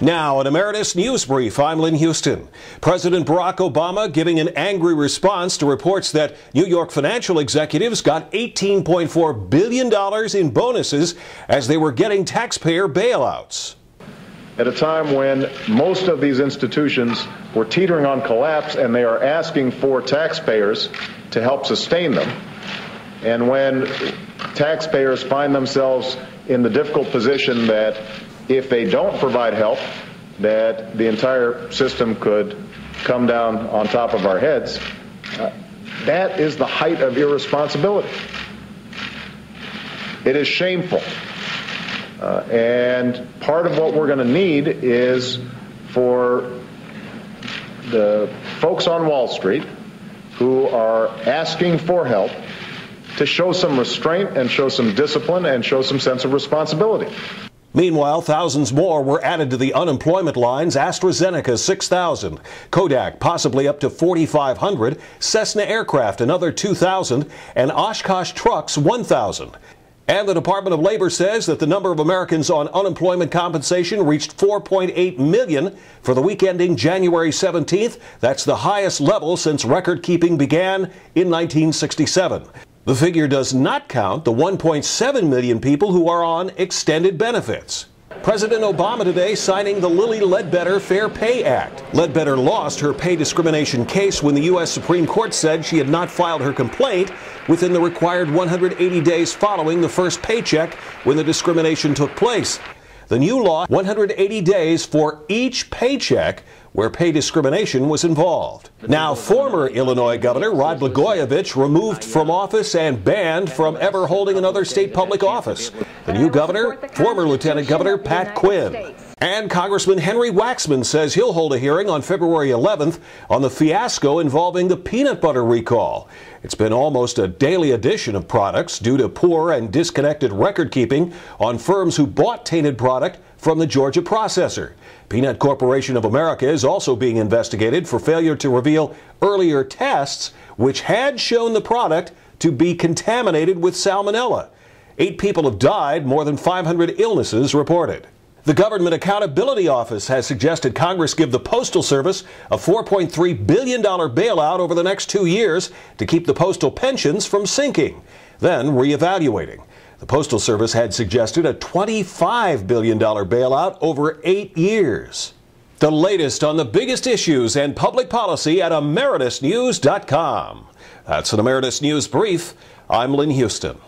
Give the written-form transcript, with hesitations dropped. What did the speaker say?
Now, an Emeritus Newsbrief, I'm Lynn Huston. President Barack Obama giving an angry response to reports that New York financial executives got $18.4 billion in bonuses as they were getting taxpayer bailouts. At a time when most of these institutions were teetering on collapse and they are asking for taxpayers to help sustain them, and when taxpayers find themselves in the difficult position that if they don't provide help, that the entire system could come down on top of our heads, that is the height of irresponsibility. It is shameful. And part of what we're going to need is for the folks on Wall Street who are asking for help to show some restraint and show some discipline and show some sense of responsibility. Meanwhile, thousands more were added to the unemployment lines. AstraZeneca, 6,000. Kodak, possibly up to 4,500. Cessna Aircraft, another 2,000. And Oshkosh Trucks, 1,000. And the Department of Labor says that the number of Americans on unemployment compensation reached 4.8 million for the week ending January 17th. That's the highest level since record-keeping began in 1967. The figure does not count the 1.7 million people who are on extended benefits. President Obama today signing the Ledbetter Fair Pay Act. Ledbetter lost her pay discrimination case when the U.S. Supreme Court said she had not filed her complaint within the required 180 days following the first paycheck when the discrimination took place. The new law, 180 days for each paycheck where pay discrimination was involved. Now, former Illinois Governor Rod Blagojevich removed from office and banned from ever holding another state public office. The new governor, former Lieutenant Governor Pat Quinn. And Congressman Henry Waxman says he'll hold a hearing on February 11th on the fiasco involving the peanut butter recall. It's been almost a daily addition of products due to poor and disconnected record keeping on firms who bought tainted product from the Georgia processor. Peanut Corporation of America is also being investigated for failure to reveal earlier tests which had shown the product to be contaminated with salmonella. 8 people have died, more than 500 illnesses reported. The Government Accountability Office has suggested Congress give the Postal Service a $4.3 billion bailout over the next 2 years to keep the postal pensions from sinking, then reevaluating. The Postal Service had suggested a $25 billion bailout over 8 years. The latest on the biggest issues and public policy at emeritusnews.com. That's an Emeritus News Brief. I'm Lynn Huston.